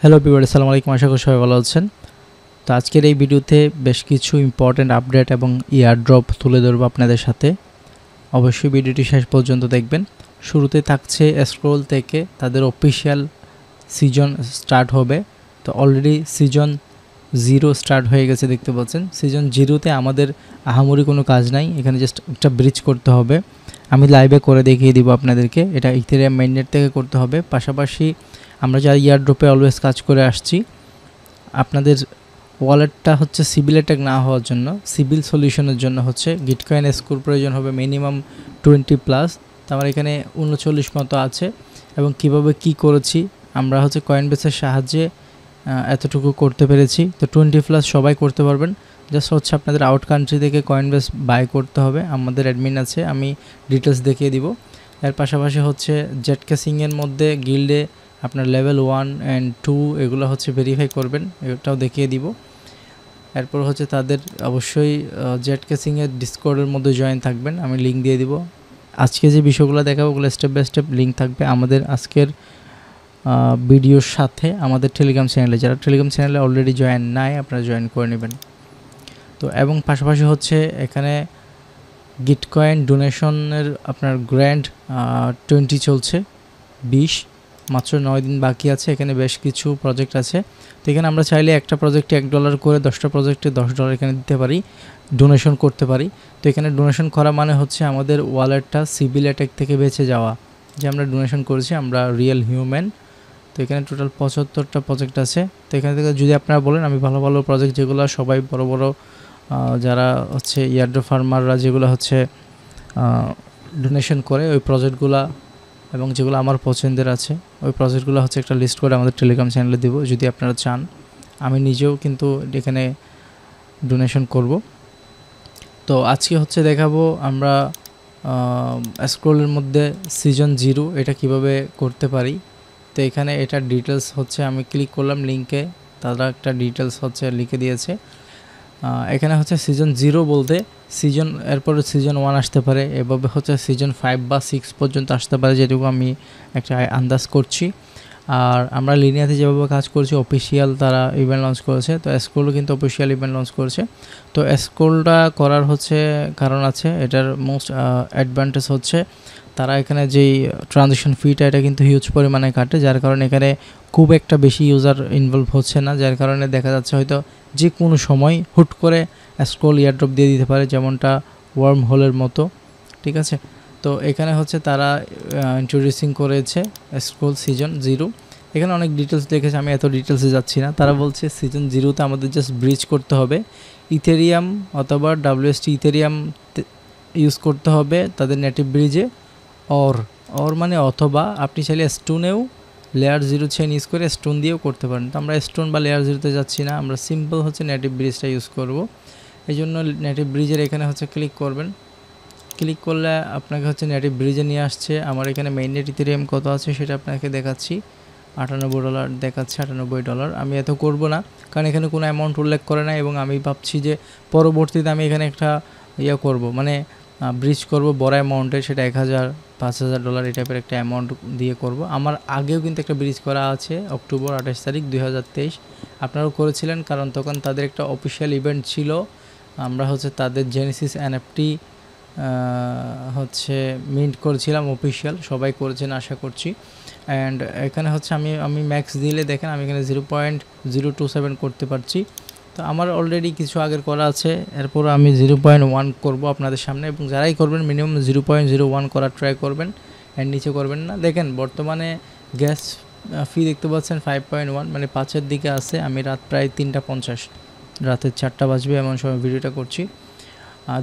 Hello everyone, আসসালামু আলাইকুম। আশা করি সবাই ভালো আছেন। তো আজকের এই ভিডিওতে বেশ কিছু ইম্পর্টেন্ট আপডেট এবং ইয়ারড্রপ তুলে ধরবো আপনাদের সাথে। অবশ্যই ভিডিওটি শেষ পর্যন্ত দেখবেন। শুরুতে থাকছে স্ক্রোল থেকে তাদের অফিসিয়াল সিজন স্টার্ট হবে। তো অলরেডি সিজন 0 স্টার্ট হয়ে গেছে, দেখতে পাচ্ছেন। সিজন 0তে আমাদের আহামরি কোনো কাজ নাই, এখানে জাস্ট একটা ব্রিজ করতে হবে। আমি লাইভে করে দেখিয়ে দিব আপনাদেরকে। এটা ইথেরিয়াম মেইননেট থেকে করতে হবে। পাশাপাশি আমরা যারা ইয়ারড্রপে অলওয়েজ কাজ করে আসছি, আপনাদের ওয়ালেটটা হচ্ছে সিবিল অ্যাটাক না হওয়ার জন্য, সিবিল সলিউশনের জন্য হচ্ছে গিটকয়েন স্কোর প্রয়োজন হবে মিনিমাম 20+। তো আমার এখানে 39 মতো আছে। এবং কিভাবে কি করেছি আমরা হচ্ছে কয়েনবেসের সাহায্যে এতটুকু করতে পেরেছি। তো 20+ সবাই করতে পারবেন। জাস্ট হচ্ছে আপনাদের আউট কান্ট্রি থেকে কয়েনবেস বাই করতে হবে। আমাদের অ্যাডমিন আছে, আমি ডিটেলস দেখিয়ে দিব। এর পাশাপাশি হচ্ছে জেটকেসিংয়ের মধ্যে গিল্ডে আপনার লেভেল 1 অ্যান্ড 2 এগুলো হচ্ছে ভেরিফাই করবেন, এটাও দেখিয়ে দিব। এরপর হচ্ছে তাদের অবশ্যই জেটকেসিংয়ের ডিসকর্ডের মধ্যে জয়েন থাকবেন, আমি লিঙ্ক দিয়ে দিব। আজকে যে বিষয়গুলো দেখাবো ওগুলো স্টেপ বাই স্টেপ লিঙ্ক থাকবে আমাদের আজকের ভিডিওর সাথে। আমাদের টেলিগ্রাম চ্যানেলে, যারা টেলিগ্রাম চ্যানেলে অলরেডি জয়েন নাই, আপনারা জয়েন করে নেবেন। তো এবং পাশাপাশি হচ্ছে এখানে গিটকয়েন ডোনেশনের আপনার গ্র্যান্ড 20 চলছে, 20 মাত্র 9 দিন বাকি আছে। এখানে বেশ কিছু প্রজেক্ট আছে। তো এখানে আমরা চাইলে একটা প্রজেক্টে $1 করে 10টা প্রজেক্টে $10 এখানে দিতে পারি, ডোনেশন করতে পারি। তো এখানে ডোনেশন করা মানে হচ্ছে আমাদের ওয়ালেটটা সিবিল অ্যাটাক থেকে বেঁচে যাওয়া, যে আমরা ডোনেশন করেছি, আমরা রিয়েল হিউম্যান। তো এখানে টোটাল 75টা প্রজেক্ট আছে। তো এখান থেকে যদি আপনারা বলেন, আমি ভালো ভালো প্রজেক্ট যেগুলো সবাই বড় বড় যারা হচ্ছে ইয়ারড্রপ ফার্মাররা যেগুলো হচ্ছে ডোনেশন করে ওই প্রজেক্টগুলো এবং যেগুলো আমার পছন্দের আছে ওই প্রজেক্টগুলো হচ্ছে একটা লিস্ট করে আমাদের টেলিগ্রাম চ্যানেলে দিব, যদি আপনারা চান। আমি নিজেও কিন্তু এখানে ডোনেশন করব। তো আজকে হচ্ছে দেখাবো আমরা স্ক্রোলের মধ্যে সিজন 0 এটা কিভাবে করতে পারি। তো এখানে এটা ডিটেলস হচ্ছে আমি ক্লিক করলাম লিঙ্কে, তারা একটা ডিটেলস হচ্ছে লিখে দিয়েছে। এখানে হচ্ছে সিজন 0 বলতে সিজন এরপরে সিজন 1 আসতে পারে, এভাবে হচ্ছে সিজন 5 বা 6 পর্যন্ত আসতে পারে, যেটুকু আমি একটা আন্দাজ করছি। আর আমরা লিনিয়াতে যেভাবে কাজ করছি, অফিসিয়াল তারা ইভেন্ট লঞ্চ করেছে। তো স্ক্রোলও কিন্তু অফিসিয়াল ইভেন্ট লঞ্চ করেছে। তো স্ক্রোলটা করার হচ্ছে কারণ আছে, এটার মোস্ট অ্যাডভান্টেজ হচ্ছে তারা এখানে যেই ট্রানজ্যাকশন ফিটা এটা কিন্তু হিউজ পরিমাণে কাটে, যার কারণে এখানে খুব একটা বেশি ইউজার ইনভলভ হচ্ছে না, যার কারণে দেখা যাচ্ছে হয়তো যে কোনো সময় হুট করে স্ক্রোল ইয়ারড্রপ দিয়ে দিতে পারে, যেমনটা ওয়ার্ম হোলের মতো। ঠিক আছে, তো এখানে হচ্ছে তারা ইন্ট্রোডিউসিং করেছে স্ক্রোল সিজন 0। এখানে অনেক ডিটেলস দেখেছে, আমি এত ডিটেলসে যাচ্ছি না। তারা বলছে সিজন 0তে আমাদের জাস্ট ব্রিজ করতে হবে, ইথেরিয়াম অথবা WST ইথেরিয়াম ইউজ করতে হবে তাদের নেটিভ ব্রিজে। অর মানে অথবা আপনি চাইলে স্টোনেও লেয়ার 0 চেইন ইউজ করে স্টোন দিয়েও করতে পারেন। তো আমরা স্টোন বা লেয়ার 0তে যাচ্ছি না, আমরা সিম্পল হচ্ছে নেটিভ ব্রিজটা ইউজ করব। এই জন্য নেটিভ ব্রিজের এখানে হচ্ছে ক্লিক করবেন। ক্লিক করলে আপনাকে হচ্ছে নেটিভ ব্রিজে নিয়ে আসছে। আমার এখানে মেইননেট ইথেরিয়াম কত আছে সেটা আপনাকে দেখাচ্ছি, $98 দেখাচ্ছে, $98। আমি এত করব না, কারণ এখানে কোনো অ্যামাউন্ট উল্লেখ করে না। এবং আমি ভাবছি যে পরবর্তীতে আমি এখানে একটা করব, মানে ব্রিজ করব বড় অ্যামাউন্টের, সেটা $1000 $5000 এই টাইপের একটা অ্যামাউন্ট দিয়ে করব। আমার আগেও কিন্তু একটা ব্রিজ করা আছে অক্টোবর 28 তারিখ 2023, আপনারাও করেছিলেন, কারণ তখন তাদের একটা অফিসিয়াল ইভেন্ট ছিল। আমরা হচ্ছে তাদের জেনেসিস NFT হচ্ছে মিন্ট করেছিলাম অফিসিয়াল, সবাই করেছেন আশা করছি। অ্যান্ড এখানে হচ্ছে আমি ম্যাক্স দিলে দেখেন আমি এখানে 0.027 করতে পারছি। তো আমার অলরেডি কিছু আগের করা আছে, এরপর আমি 0.1 করব আপনাদের সামনে। এবং যারাই করবেন মিনিমাম 0.01 করার ট্রাই করবেন, এর নিচে করবেন না। দেখেন বর্তমানে গ্যাস ফি দেখতে পাচ্ছেন 5.1, মানে 5-এর দিকে আছে। আমি রাত প্রায় 3:50, রাতের 4টা বাজবে এমন সময় ভিডিওটা করছি।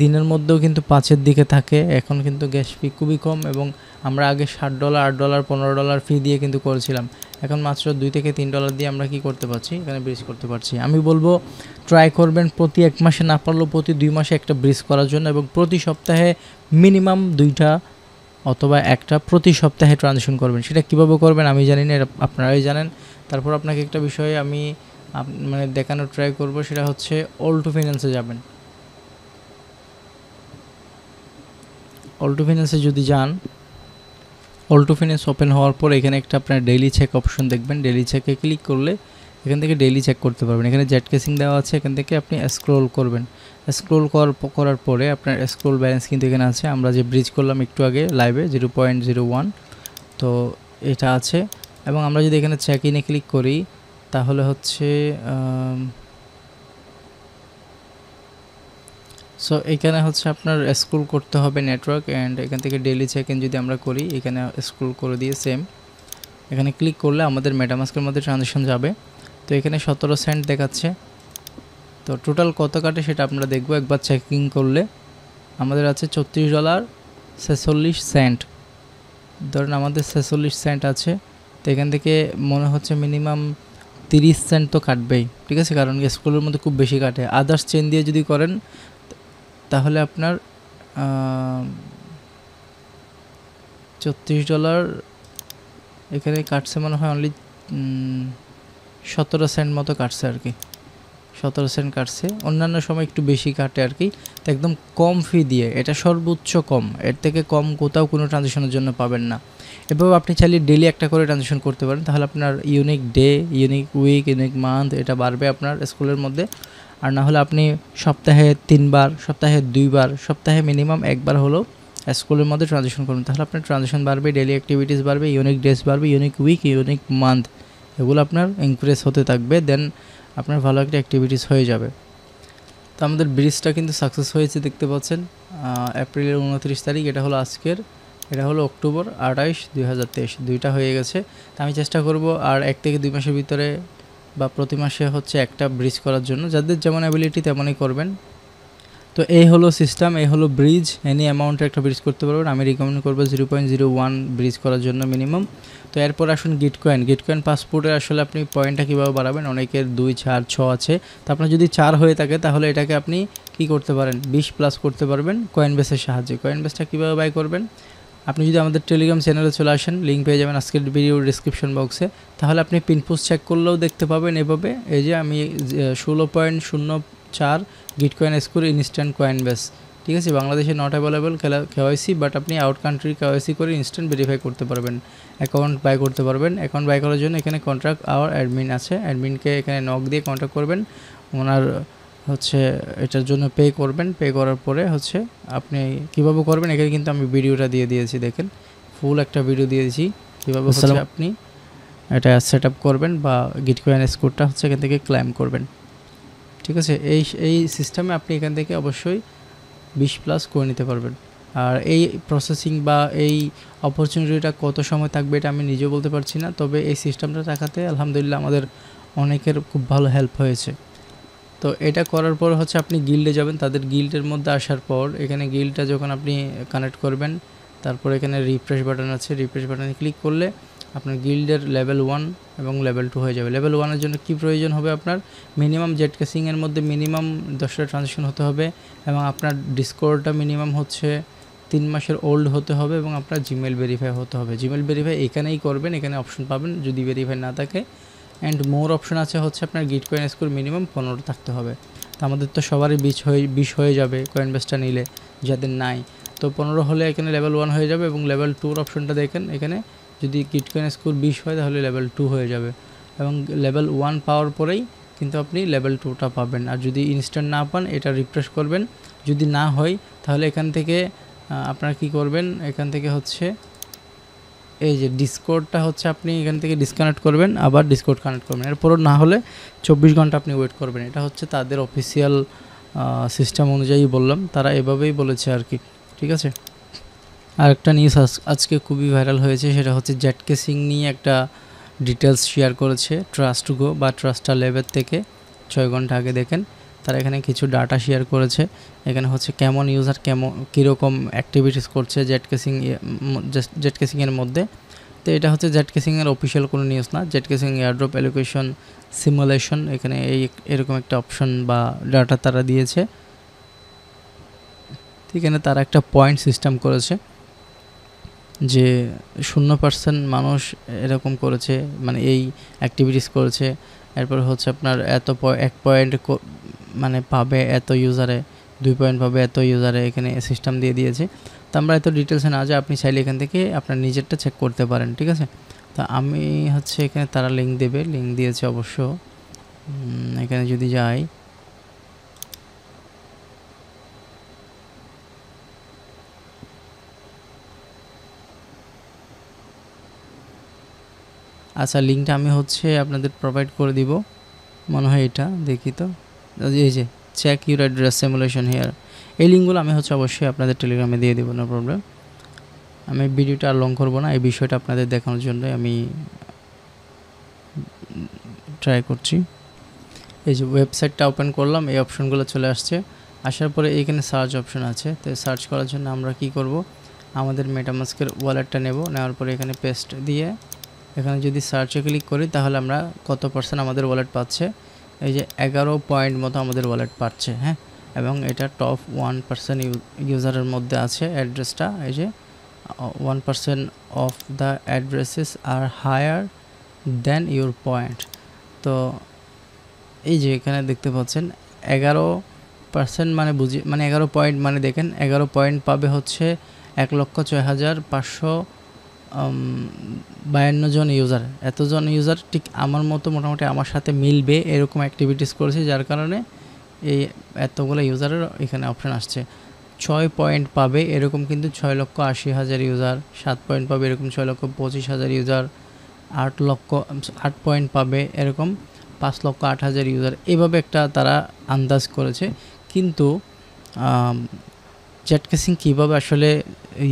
দিনের মধ্যেও কিন্তু 5-এর দিকে থাকে। এখন কিন্তু গ্যাস ফি খুবই কম, এবং আমরা আগে $7 $8 $15 ফি দিয়ে কিন্তু করেছিলাম। এখন মাত্র $2 থেকে $3 দিয়ে আমরা কি করতে পারছি, এখানে ব্রিজ করতে পারছি। আমি বলবো ট্রাই করবেন প্রতি 1 মাসে না পারলেও প্রতি 2 মাসে একটা ব্রিজ করার জন্য, এবং প্রতি সপ্তাহে মিনিমাম 2টা অথবা একটা প্রতি সপ্তাহে ট্রানজ্যাকশন করবেন। সেটা কীভাবে করবেন আমি জানি না, এটা আপনারাই জানেন। তারপর আপনাকে একটা বিষয় আমি মানে দেখানোর ট্রাই করব, সেটা হচ্ছে অল্টো ফাইন্যান্সে যাবেন। অল্টো ফাইন্যান্সে যদি যান, অল্টোফিনিক্স ওপেন হওয়ার পর এখানে একটা আপনার ডেইলি চেক অপশন দেখবেন। ডেইলি চেকে ক্লিক করলে এখান থেকে ডেইলি চেক করতে পারবেন। এখানে জেট কেসিং দেওয়া আছে, এখান থেকে আপনি স্ক্রল করবেন। স্ক্রল করার পরে আপনার স্ক্রল ব্যালেন্স কিন্তু এখানে আছে। আমরা যে ব্রিজ করলাম একটু আগে লাইভে 0.01, তো এটা আছে। এবং আমরা যদি এখানে চেক ইনে ক্লিক করি তাহলে হচ্ছে সো এখানে হচ্ছে আপনার স্ক্রল করতে হবে নেটওয়ার্ক, অ্যান্ড এখান থেকে ডেইলি চেক ইন যদি আমরা করি এখানে স্ক্রল করে দিয়ে সেম এখানে ক্লিক করলে আমাদের মেটামাস্কের মধ্যে ট্রানজ্যাকশন যাবে। তো এখানে 17 সেন্ট দেখাচ্ছে। তো টোটাল কত কাটে সেটা আমরা দেখব একবার চেকিং করলে। আমাদের আছে $34.46। ধরেন আমাদের 46 সেন্ট আছে, তো এখান থেকে মনে হচ্ছে মিনিমাম 30 সেন্ট তো কাটবেই, ঠিক আছে, কারণ স্কুলের মধ্যে খুব বেশি কাটে। আদার্স চেন দিয়ে যদি করেন তাহলে আপনার $34 এখানে কাটছে মনে হয় অনলি 17 সেন্ট মতো কাটছে আর কি, 17 সেন্ট কাটছে। অন্যান্য সময় একটু বেশি কাটে আর কি। তো একদম কম ফি দিয়ে, এটা সর্বোচ্চ কম, এর থেকে কম কোথাও কোনো ট্রানজ্যাকশনের জন্য পাবেন না। এভাবে আপনি চাইলে ডেলি একটা করে ট্রানজ্যাকশন করতে পারেন, তাহলে আপনার unique day, unique week, unique month এটা বাড়বে আপনার স্কুলের মধ্যে। আর না হলে আপনি সপ্তাহে 3 বার, সপ্তাহে 2 বার, সপ্তাহে মিনিমাম একবার হলেও স্কুলের মধ্যে ট্রানজ্যাকশন করুন, তাহলে আপনার ট্রানজ্যাকশন বাড়বে, ডেলি অ্যাক্টিভিটিস বাড়বে, ইউনিক ডেজ বাড়বে, ইউনিক উইক, ইউনিক মান্থ, এগুলো আপনার ইনক্রিজ হতে থাকবে। দেন আপনার ভালো একটা অ্যাক্টিভিটিস হয়ে যাবে। তো আমাদের ব্রিজটা কিন্তু সাকসেস হয়েছে দেখতে পাচ্ছেন, এপ্রিলের 29 তারিখ। এটা হলো আজকের, এটা হলো অক্টোবর 28, 2023, দুইটা হয়ে গেছে। তো আমি চেষ্টা করব আর 1 থেকে 2 মাসের ভিতরে বা প্রতি মাসে হচ্ছে একটা ব্রিজ করার জন্য, যাদের যেমন অ্যাবিলিটি তেমনই করবেন। তো এই হলো সিস্টেম, এই হলো ব্রিজ। এনি অ্যামাউন্টের একটা ব্রিজ করতে পারবেন। আমি রিকমেন্ড করবো 0.01 ব্রিজ করার জন্য মিনিমাম। তো এরপর আসুন গিটকয়েন পাসপোর্টে আসলে আপনি পয়েন্টটা কীভাবে বাড়াবেন। অনেকের 2, 4, 6 আছে, তো আপনার যদি 4 হয়ে থাকে তাহলে এটাকে আপনি কি করতে পারেন, 20+ করতে পারবেন কয়েনবেসের সাহায্যে। কয়েনবেসটা কীভাবে বাই করবেন, আপনি যদি আমাদের টেলিগ্রাম চ্যানেলে চলে আসেন, লিঙ্ক পেয়ে যাবেন আজকের ভিডিওর ডিসক্রিপশন বক্সে, তাহলে আপনি পিন পোস্ট চেক করলেও দেখতে পাবেন এভাবে। এই যে আমি 16.04 গিটকয়েন স্কোর ইনস্ট্যান্ট কয়েনবেস, ঠিক আছে, বাংলাদেশে নট অ্যাভেলেবল কেওয়াইসি, বাট আপনি আউট কান্ট্রি কেওয়াইসি করে ইনস্ট্যান্ট ভেরিফাই করতে পারবেন, অ্যাকাউন্ট বাই করতে পারবেন। অ্যাকাউন্ট বাই করার জন্য এখানে কন্ট্যাক্ট আওয়ার অ্যাডমিন আছে, অ্যাডমিনকে এখানে নক দিয়ে কন্ট্যাক্ট করবেন, ওনার হচ্ছে এটার জন্য পে করবেন। পে করার পরে হচ্ছে আপনি কিভাবে করবেন, এখানে কিন্তু আমি ভিডিওটা দিয়ে দিয়েছি, দেখেন ফুল একটা ভিডিও দিয়েছি কীভাবে হচ্ছে আপনি এটা সেট আপ করবেন বা গিটকয়েন স্কোরটা হচ্ছে এখান থেকে ক্লেম করবেন, ঠিক আছে। এই সিস্টেমে আপনি এখান থেকে অবশ্যই 20+ করে নিতে পারবেন। আর এই প্রসেসিং বা এই অপরচুনিটিটা কত সময় থাকবে এটা আমি নিজেও বলতে পারছি না, তবে এই সিস্টেমটা রাখাতে আলহামদুলিল্লাহ আমাদের অনেকের খুব ভালো হেল্প হয়েছে। তো এটা করার পর হচ্ছে আপনি গিল্ডে যাবেন, তাদের গিল্ডের মধ্যে আসার পর এখানে গিল্ডটা যখন আপনি কানেক্ট করবেন, তারপর এখানে রিফ্রেশ বাটন আছে, রিফ্রেশ বাটনে ক্লিক করলে আপনার গিল্ডের লেভেল 1 এবং লেভেল 2 হয়ে যাবে। লেভেল 1-এর জন্য কী প্রয়োজন হবে, আপনার মিনিমাম জেট কেসিংয়ের মধ্যে মিনিমাম 10টা ট্রানজ্যাকশন হতে হবে, এবং আপনার ডিসকর্ডটা মিনিমাম হচ্ছে 3 মাসের ওল্ড হতে হবে, এবং আপনার জিমেল ভেরিফাই হতে হবে। জিমেল ভেরিফাই এখানেই করবেন, এখানে অপশন পাবেন যদি ভেরিফাই না থাকে। অ্যান্ড মোর অপশন আছে হচ্ছে আপনার গিটকয়েন স্কোর মিনিমাম 15 থাকতে হবে। তো আমাদের তো সবারই 20 হয়ে যাবে কয়েনবেসটা নিলে, যাদের নাই। তো 15 হলে এখানে লেভেল 1 হয়ে যাবে, এবং লেভেল 2-র অপশনটা দেখেন এখানে, যদি গিটকয়েন স্কোর 20 হয় তাহলে লেভেল 2 হয়ে যাবে, এবং লেভেল 1 পাওয়ার পরেই কিন্তু আপনি লেভেল 2টা পাবেন। আর যদি ইনস্ট্যান্ট না পান এটা রিফ্রেশ করবেন, যদি না হয় তাহলে এখান থেকে আপনারা কি করবেন, এখান থেকে হচ্ছে এই যে ডিসকর্ডটা হচ্ছে আপনি এখান থেকে ডিসকানেক্ট করবেন, আবার ডিসকর্ড কানেক্ট করবেন। এরপরও না হলে 24 ঘন্টা আপনি ওয়েট করবেন। এটা হচ্ছে তাদের অফিসিয়াল সিস্টেম অনুযায়ী বললাম, তারা এভাবেই বলেছে আর কি, ঠিক আছে। আর একটা নিউজ আজকে খুবই ভাইরাল হয়েছে, সেটা হচ্ছে জেট কেসিং নিয়ে একটা ডিটেলস শেয়ার করেছে ট্রাস্টগো বা ট্রাস্টার লেভেল থেকে 6 ঘন্টা আগে। দেখেন তারা এখানে কিছু ডাটা শেয়ার করেছে, এখানে হচ্ছে কেমন ইউজার কীরকম অ্যাক্টিভিটিস করছে জেট কেসিংয়ের মধ্যে। তো এটা হচ্ছে জেট কেসিংয়ের অফিসিয়াল কোনো নিউজ না, jet casing airdrop allocation simulation, এখানে এরকম একটা অপশন বা ডাটা তারা দিয়েছে। এখানে তারা একটা পয়েন্ট সিস্টেম করেছে যে 0% মানুষ এরকম করেছে, মানে এই অ্যাক্টিভিটিস করেছে। এরপর হচ্ছে আপনার 1 পয়েন্ট মানে পাবে এত ইউজারে 2 পয়েন্ট পাবে, এত ইউজারে এখানে সিস্টেম দিয়ে দিয়েছে। তো আমরা এত ডিটেলসে না যাই, আপনি চাইলে এখান থেকে আপনার নিজেরটা চেক করতে পারেন, ঠিক আছে। তো আমি হচ্ছে এখানে তারা লিঙ্ক দেবে, লিঙ্ক দিয়েছে অবশ্য। এখানে যদি যাই, আচ্ছা লিঙ্কটা আমি হচ্ছে আপনাদের প্রোভাইড করে দিব, মনে হয় এটা, দেখি তো, এই যে check your address simulation here, এই লিঙ্কগুলো আমি হচ্ছে অবশ্যই আপনাদের টেলিগ্রামে দিয়ে দেবো, নো প্রবলেম। আমি ভিডিওটা আর লং করবো না, এই বিষয়টা আপনাদের দেখানোর জন্য আমি ট্রাই করছি। এই যে ওয়েবসাইটটা ওপেন করলাম, এই অপশনগুলো চলে আসছে, আসার পরে এখানে সার্চ অপশন আছে। তো সার্চ করার জন্য আমরা কি করব, আমাদের মেটামাস্কের ওয়ালেটটা নেব, নেওয়ার পরে এখানে পেস্ট দিয়ে এখানে যদি সার্চে ক্লিক করি তাহলে আমরা কত পার্সেন্ট আমাদের ওয়ালেট পাচ্ছে, এই যে 11 পয়েন্ট মতো আমাদের ওয়ালেট পাচ্ছে, হ্যাঁ। এবং এটা টপ 1% ইউজারের মধ্যে আছে অ্যাড্রেসটা, এই যে 1% of the addresses are higher than your point. তো এই যে এখানে দেখতে পাচ্ছেন 11% মানে মানে 11 পয়েন্ট মানে দেখেন 11 পয়েন্ট পাবে হচ্ছে 1,06,552 জন ইউজার। এতজন ইউজার ঠিক আমার মতো মোটামুটি আমার সাথে মিলবে এরকম অ্যাক্টিভিটিস করেছে, যার কারণে এই এতগুলো ইউজারের এখানে অপশান আসছে। 6 পয়েন্ট পাবে এরকম কিন্তু 6,80,000 ইউজার, 7 পয়েন্ট পাবে এরকম 6,25,000 ইউজার, 8 পয়েন্ট পাবে এরকম 5,08,000 ইউজার, এভাবে একটা তারা আন্দাজ করেছে। কিন্তু জ্যাটকেসিং কীভাবে আসলে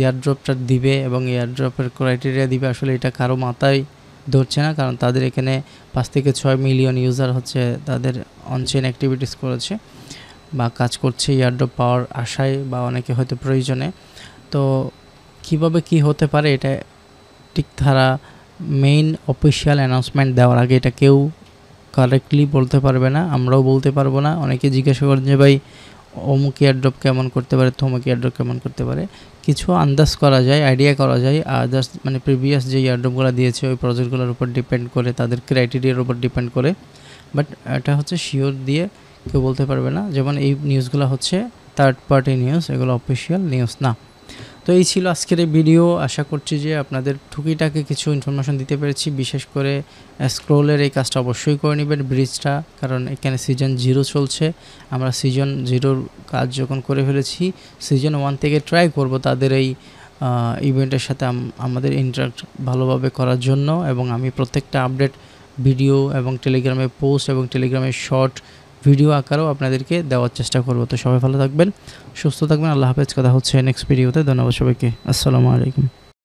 এয়ারড্রপটা দিবে এবং এয়ারড্রপের ক্রাইটেরিয়া দিবে আসলে এটা কারো মাথায় ধরছে না, কারণ তাদের এখানে 5 থেকে 6 মিলিয়ন ইউজার হচ্ছে তাদের অনচেন অ্যাক্টিভিটিস করেছে বা কাজ করছে এয়ারড্রপ পাওয়ার আশায় বা অনেকে হয়তো প্রয়োজনে। তো কিভাবে কি হতে পারে এটা ঠিক তারা মেইন অফিসিয়াল অ্যানাউন্সমেন্ট দেওয়ার আগে এটা কেউ কারেক্টলি বলতে পারবে না, আমরাও বলতে পারবো না। অনেকে জিজ্ঞাসা করেন যে ভাই অমুক এয়ারড্রপ কেমন করতে পারে, তমুক এয়ারড্রপ কেমন করতে পারে, কিছু আন্দাজ করা যায়, আইডিয়া করা যায়। আদার্স মানে প্রিভিয়াস যে এয়ারড্রপগুলো দিয়েছে ওই প্রজেক্টগুলোর উপর ডিপেন্ড করে, তাদের ক্রাইটেরিয়ার উপর ডিপেন্ড করে, বাট এটা হচ্ছে শিওর দিয়ে কেউ বলতে পারবে না। যেমন এই নিউজগুলো হচ্ছে থার্ড পার্টি নিউজ, এগুলো অফিসিয়াল নিউজ না। তো এই ছিল আজকের এই ভিডিও, আশা করছি যে আপনাদের টুকিটাকে কিছু ইনফরমেশন দিতে পেরেছি। বিশেষ করে স্ক্রোলের এই কাজটা অবশ্যই করে নেবেন, ব্রিজটা, কারণ এখানে সিজন 0 চলছে। আমরা সিজন 0-র কাজ যখন করে ফেলেছি, সিজন 1 থেকে ট্রাই করব তাদের এই ইভেন্টের সাথে আমাদের ইন্টারাক্ট ভালোভাবে করার জন্য, এবং আমি প্রত্যেকটা আপডেট ভিডিও এবং টেলিগ্রামে পোস্ট এবং টেলিগ্রামে শর্ট ভিডিও আকারেও আপনাদেরকে দেওয়ার চেষ্টা করব। তো সবাই ভালো থাকবেন, সুস্থ থাকবেন, আল্লাহ হাফেজ। কথা হচ্ছে নেক্সট ভিডিওতে। ধন্যবাদ সবাইকে, আসসালামু আলাইকুম।